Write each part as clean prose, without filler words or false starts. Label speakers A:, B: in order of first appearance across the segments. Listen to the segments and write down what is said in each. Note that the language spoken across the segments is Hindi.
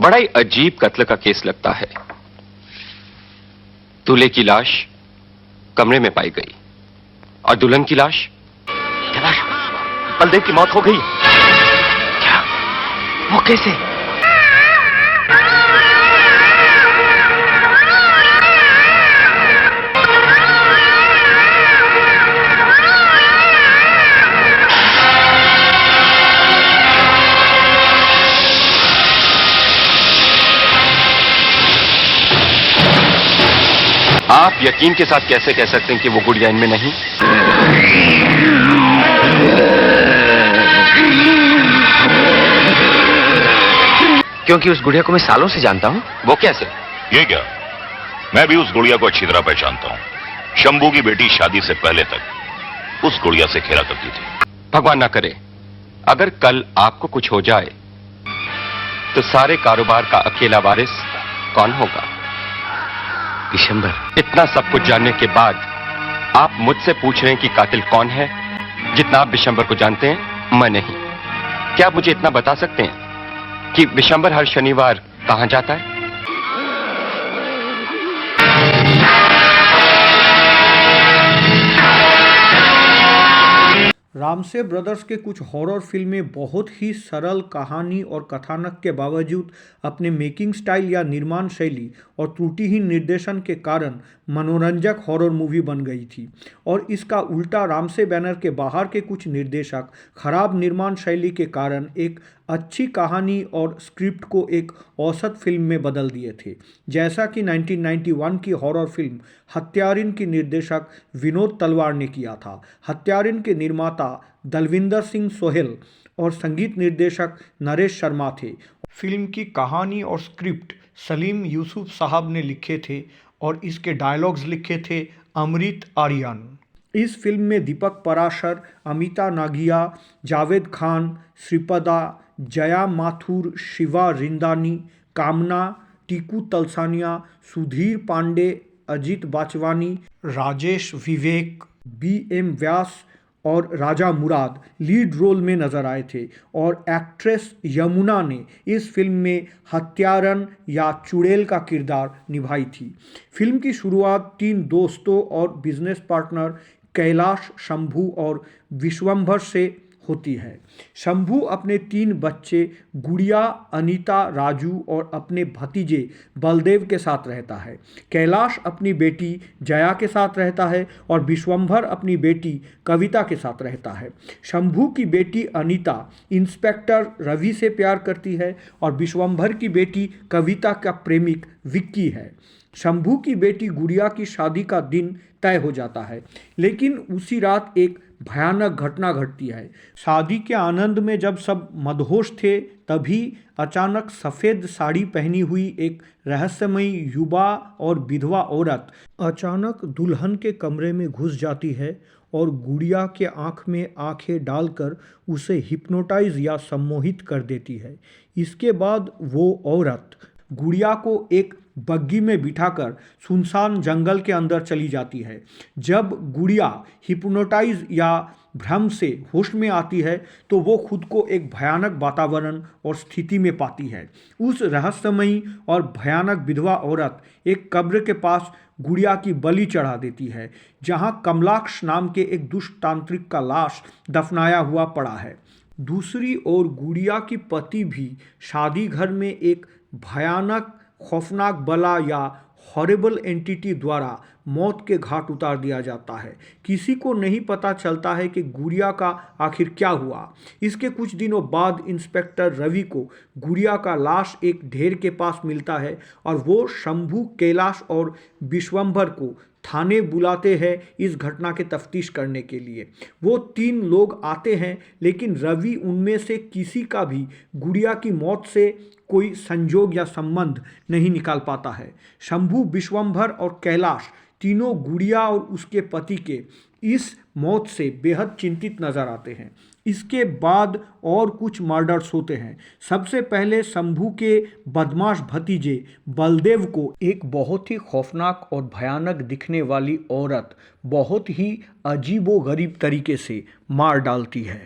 A: बड़ा ही अजीब कत्ल का केस लगता है। दूल्हे की लाश कमरे में पाई गई और दुल्हन की लाश
B: बलदेव की मौत हो गई।
A: क्या? वो कैसे? आप यकीन के साथ कैसे कह सकते हैं कि वो गुड़िया इनमें नहीं?
B: क्योंकि उस गुड़िया को मैं सालों से जानता हूं।
A: वो कैसे?
C: ये क्या, मैं भी उस गुड़िया को अच्छी तरह पहचानता हूं। शंभू की बेटी शादी से पहले तक उस गुड़िया से खेला करती थी।
A: भगवान ना करे, अगर कल आपको कुछ हो जाए तो सारे कारोबार का अकेला वारिस कौन होगा?
B: विशंबर।
A: इतना सब कुछ जानने के बाद आप मुझसे पूछ रहे हैं कि कातिल कौन है? जितना आप विशंबर को जानते हैं, मैं नहीं। क्या आप मुझे इतना बता सकते हैं कि विशंबर हर शनिवार कहां जाता है?
D: रामसे ब्रदर्स के कुछ हॉरर फिल्में बहुत ही सरल कहानी और कथानक के बावजूद अपने मेकिंग स्टाइल या निर्माण शैली और त्रुटिहीन निर्देशन के कारण मनोरंजक हॉरर मूवी बन गई थी। और इसका उल्टा रामसे बैनर के बाहर के कुछ निर्देशक खराब निर्माण शैली के कारण एक अच्छी कहानी और स्क्रिप्ट को एक औसत फिल्म में बदल दिए थे, जैसा कि 1991 की हॉरर फिल्म हत्यारिन की निर्देशक विनोद तलवार ने किया था। हत्यारिन के निर्माता दलविंदर सिंह सोहेल और संगीत निर्देशक नरेश शर्मा थे। फिल्म की कहानी और स्क्रिप्ट सलीम यूसुफ साहब ने लिखे थे और इसके डायलॉग्स लिखे थे अमृत आर्यन। इस फिल्म में दीपक पराशर, अमिता नागिया, जावेद खान, श्रीपदा, जया माथुर, शिवा रिंदानी, कामना, टीकू तलसानिया, सुधीर पांडे, अजीत बाचवानी, राजेश विवेक, BM व्यास और राजा मुराद लीड रोल में नजर आए थे। और एक्ट्रेस यमुना ने इस फिल्म में हत्यारन या चुड़ैल का किरदार निभाई थी। फिल्म की शुरुआत 3 दोस्तों और बिजनेस पार्टनर कैलाश, शंभू और विश्वंभर से होती है। शंभू अपने 3 बच्चे गुड़िया, अनीता, राजू और अपने भतीजे बलदेव के साथ रहता है। कैलाश अपनी बेटी जया के साथ रहता है और विश्वंभर अपनी बेटी कविता के साथ रहता है। शंभू की बेटी अनीता इंस्पेक्टर रवि से प्यार करती है और विश्वंभर की बेटी कविता का प्रेमिक विक्की है। शंभू की बेटी गुड़िया की शादी का दिन तय हो जाता है, लेकिन उसी रात एक भयानक घटना घटती है। शादी के आनंद में जब सब मदहोश थे, तभी अचानक सफ़ेद साड़ी पहनी हुई एक रहस्यमयी युवा और विधवा औरत अचानक दुल्हन के कमरे में घुस जाती है और गुड़िया के आँख में आंखें डालकर उसे हिप्नोटाइज या सम्मोहित कर देती है। इसके बाद वो औरत गुड़िया को एक बग्गी में बिठाकर सुनसान जंगल के अंदर चली जाती है। जब गुड़िया हिप्नोटाइज या भ्रम से होश में आती है तो वो खुद को एक भयानक वातावरण और स्थिति में पाती है। उस रहस्यमयी और भयानक विधवा औरत एक कब्र के पास गुड़िया की बलि चढ़ा देती है, जहां कमलाक्ष नाम के एक दुष्ट तांत्रिक का लाश दफनाया हुआ पड़ा है। दूसरी ओर गुड़िया की पति भी शादी घर में एक भयानक खौफनाक बला या हॉरिबल एंटिटी द्वारा मौत के घाट उतार दिया जाता है। किसी को नहीं पता चलता है कि गुड़िया का आखिर क्या हुआ। इसके कुछ दिनों बाद इंस्पेक्टर रवि को गुड़िया का लाश एक ढेर के पास मिलता है और वो शंभू, कैलाश और विश्वंभर को थाने बुलाते हैं इस घटना के तफ्तीश करने के लिए। वो 3 लोग आते हैं, लेकिन रवि उनमें से किसी का भी गुड़िया की मौत से कोई संजोग या संबंध नहीं निकाल पाता है। शंभू, विश्वंभर और कैलाश तीनों गुड़िया और उसके पति के इस मौत से बेहद चिंतित नजर आते हैं। इसके बाद और कुछ मर्डर्स होते हैं। सबसे पहले शंभू के बदमाश भतीजे बलदेव को एक बहुत ही खौफनाक और भयानक दिखने वाली औरत बहुत ही अजीबोगरीब तरीके से मार डालती है।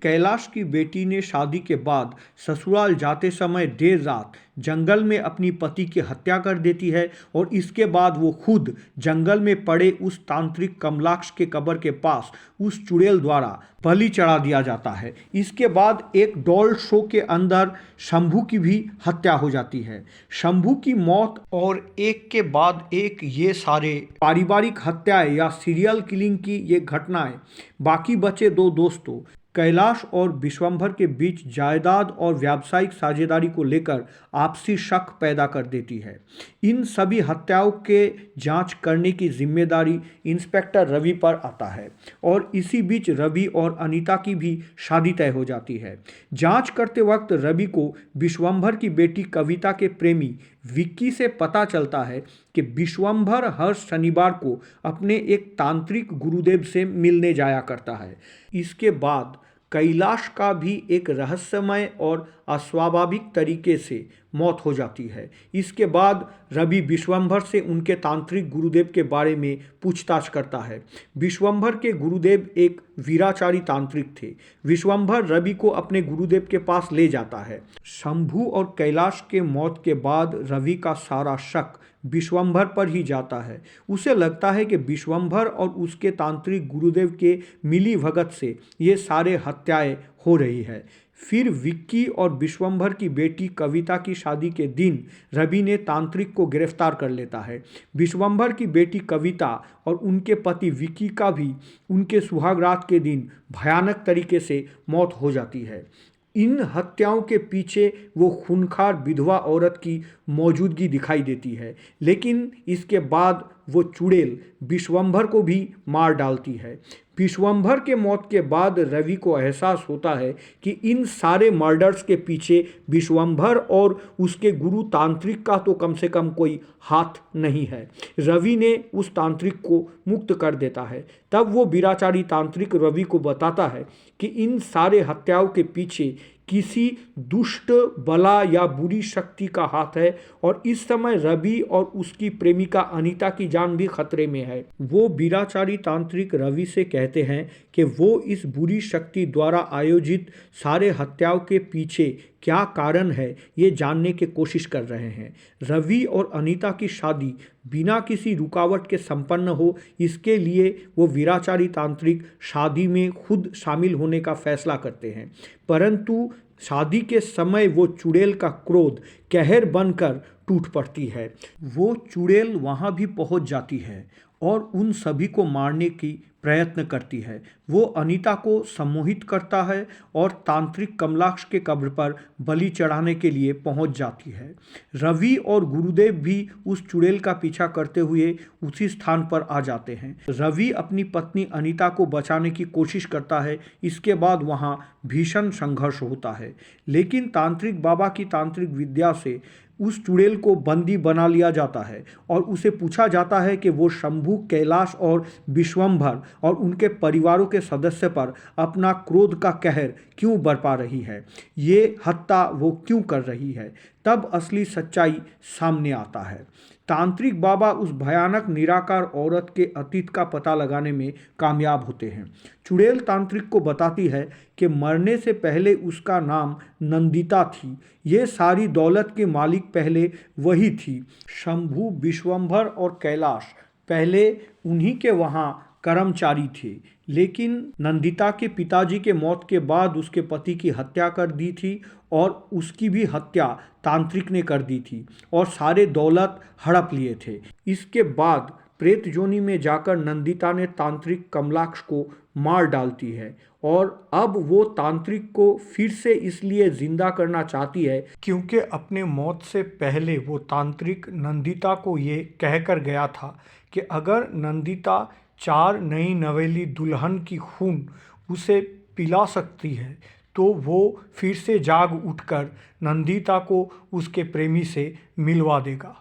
D: कैलाश की बेटी ने शादी के बाद ससुराल जाते समय देर रात जंगल में अपनी पति की हत्या कर देती है और इसके बाद वो खुद जंगल में पड़े उस तांत्रिक कमलाक्ष के कब्र के पास उस चुड़ैल द्वारा बलि चढ़ा दिया जाता है। इसके बाद एक डॉल शो के अंदर शंभू की भी हत्या हो जाती है। शंभू की मौत और एक के बाद एक ये सारे पारिवारिक हत्याएं या सीरियल किलिंग की ये घटनाएं बाकी बचे दो दोस्तों कैलाश और विश्वंभर के बीच जायदाद और व्यावसायिक साझेदारी को लेकर आपसी शक पैदा कर देती है। इन सभी हत्याओं के जांच करने की जिम्मेदारी इंस्पेक्टर रवि पर आता है और इसी बीच रवि और अनीता की भी शादी तय हो जाती है। जांच करते वक्त रवि को विश्वंभर की बेटी कविता के प्रेमी विक्की से पता चलता है कि विश्वंभर हर शनिवार को अपने एक तांत्रिक गुरुदेव से मिलने जाया करता है। इसके बाद कैलाश का भी एक रहस्यमय और अस्वाभाविक तरीके से मौत हो जाती है। इसके बाद रवि विश्वंभर से उनके तांत्रिक गुरुदेव के बारे में पूछताछ करता है। विश्वंभर के गुरुदेव एक वीराचारी तांत्रिक थे। विश्वंभर रवि को अपने गुरुदेव के पास ले जाता है। शंभू और कैलाश के मौत के बाद रवि का सारा शक विश्वंभर पर ही जाता है। उसे लगता है कि विश्वंभर और उसके तांत्रिक गुरुदेव के मिली भगत से ये सारे हत्याएं हो रही है। फिर विक्की और विश्वंभर की बेटी कविता की शादी के दिन रवि ने तांत्रिक को गिरफ्तार कर लेता है। विश्वंभर की बेटी कविता और उनके पति विक्की का भी उनके सुहाग रात के दिन भयानक तरीके से मौत हो जाती है। इन हत्याओं के पीछे वो खूंखार विधवा औरत की मौजूदगी दिखाई देती है, लेकिन इसके बाद वो चुड़ैल विश्वंभर को भी मार डालती है। विश्वंभर के मौत के बाद रवि को एहसास होता है कि इन सारे मर्डर्स के पीछे विश्वंभर और उसके गुरु तांत्रिक का तो कम से कम कोई हाथ नहीं है। रवि ने उस तांत्रिक को मुक्त कर देता है। तब वो वीराचारी तांत्रिक रवि को बताता है कि इन सारे हत्याओं के पीछे किसी दुष्ट बला या बुरी शक्ति का हाथ है और इस समय रवि और उसकी प्रेमिका अनीता की जान भी खतरे में है। वो वीराचारी तांत्रिक रवि से कहते हैं कि वो इस बुरी शक्ति द्वारा आयोजित सारे हत्याओं के पीछे क्या कारण है ये जानने की कोशिश कर रहे हैं। रवि और अनीता की शादी बिना किसी रुकावट के संपन्न हो, इसके लिए वो वीराचारी तांत्रिक शादी में खुद शामिल होने का फैसला करते हैं। परंतु शादी के समय वो चुड़ैल का क्रोध कहर बनकर टूट पड़ती है। वो चुड़ैल वहाँ भी पहुँच जाती है और उन सभी को मारने की प्रयत्न करती है। वो अनीता को सम्मोहित करता है और तांत्रिक कमलाक्ष के कब्र पर बलि चढ़ाने के लिए पहुंच जाती है। रवि और गुरुदेव भी उस चुड़ैल का पीछा करते हुए उसी स्थान पर आ जाते हैं। रवि अपनी पत्नी अनीता को बचाने की कोशिश करता है। इसके बाद वहां भीषण संघर्ष होता है, लेकिन तांत्रिक बाबा की तांत्रिक विद्या से उस चुड़ैल को बंदी बना लिया जाता है और उसे पूछा जाता है कि वो शंभू, कैलाश और विश्वंभर और उनके परिवारों के सदस्य पर अपना क्रोध का कहर क्यों बरपा रही है, ये हत्या वो क्यों कर रही है। तब असली सच्चाई सामने आता है। तांत्रिक बाबा उस भयानक निराकार औरत के अतीत का पता लगाने में कामयाब होते हैं। चुड़ैल तांत्रिक को बताती है कि मरने से पहले उसका नाम नंदिता थी। ये सारी दौलत के मालिक पहले वही थी। शंभू, विश्वंभर और कैलाश पहले उन्हीं के वहाँ कर्मचारी थे, लेकिन नंदिता के पिताजी के मौत के बाद उसके पति की हत्या कर दी थी और उसकी भी हत्या तांत्रिक ने कर दी थी और सारे दौलत हड़प लिए थे। इसके बाद प्रेत योनि में जाकर नंदिता ने तांत्रिक कमलाक्ष को मार डालती है और अब वो तांत्रिक को फिर से इसलिए जिंदा करना चाहती है क्योंकि अपने मौत से पहले वो तांत्रिक नंदिता को ये कहकर गया था कि अगर नंदिता 4 नई नवेली दुल्हन की खून उसे पिला सकती है तो वो फिर से जाग उठकर नंदिता को उसके प्रेमी से मिलवा देगा।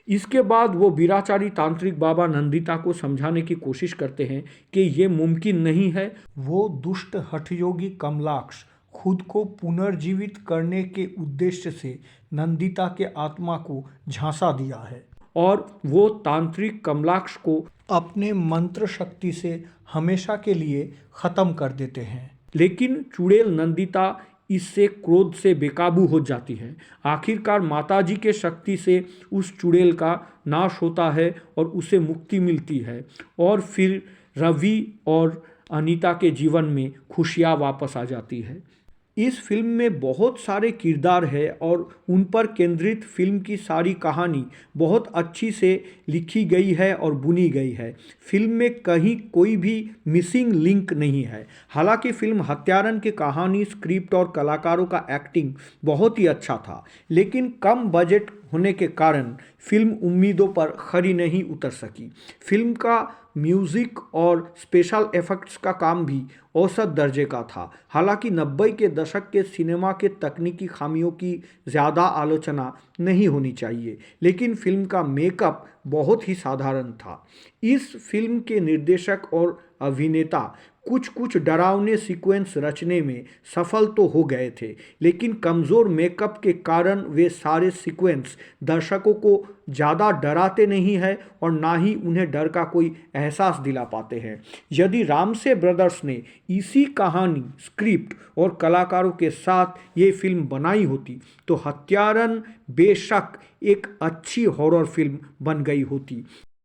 D: इसके बाद वो वीराचारी तांत्रिक बाबा नंदिता को समझाने की कोशिश करते हैं कि ये मुमकिन नहीं है। वो दुष्ट हठयोगी कमलाक्ष खुद को पुनर्जीवित करने के उद्देश्य से नंदिता के आत्मा को झांसा दिया है और वो तांत्रिक कमलाक्ष को अपने मंत्र शक्ति से हमेशा के लिए ख़त्म कर देते हैं। लेकिन चुड़ैल नंदिता इससे क्रोध से बेकाबू हो जाती है। आखिरकार माताजी के शक्ति से उस चुड़ैल का नाश होता है और उसे मुक्ति मिलती है और फिर रवि और अनीता के जीवन में खुशियाँ वापस आ जाती है। इस फिल्म में बहुत सारे किरदार हैं और उन पर केंद्रित फिल्म की सारी कहानी बहुत अच्छी से लिखी गई है और बुनी गई है। फिल्म में कहीं कोई भी मिसिंग लिंक नहीं है। हालांकि फिल्म हत्यारन की कहानी, स्क्रिप्ट और कलाकारों का एक्टिंग बहुत ही अच्छा था, लेकिन कम बजट होने के कारण फिल्म उम्मीदों पर खरी नहीं उतर सकी। फिल्म का म्यूज़िक और स्पेशल इफ़ेक्ट्स का काम भी औसत दर्जे का था। हालांकि 90 के दशक के सिनेमा के तकनीकी खामियों की ज़्यादा आलोचना नहीं होनी चाहिए, लेकिन फिल्म का मेकअप बहुत ही साधारण था। इस फिल्म के निर्देशक और अभिनेता कुछ डरावने सीक्वेंस रचने में सफल तो हो गए थे, लेकिन कमज़ोर मेकअप के कारण वे सारे सीक्वेंस दर्शकों को ज़्यादा डराते नहीं हैं और ना ही उन्हें डर का कोई एहसास दिला पाते हैं। यदि रामसे ब्रदर्स ने इसी कहानी, स्क्रिप्ट और कलाकारों के साथ ये फिल्म बनाई होती तो हत्यारन बेशक एक अच्छी हॉरर फिल्म बन गई होती।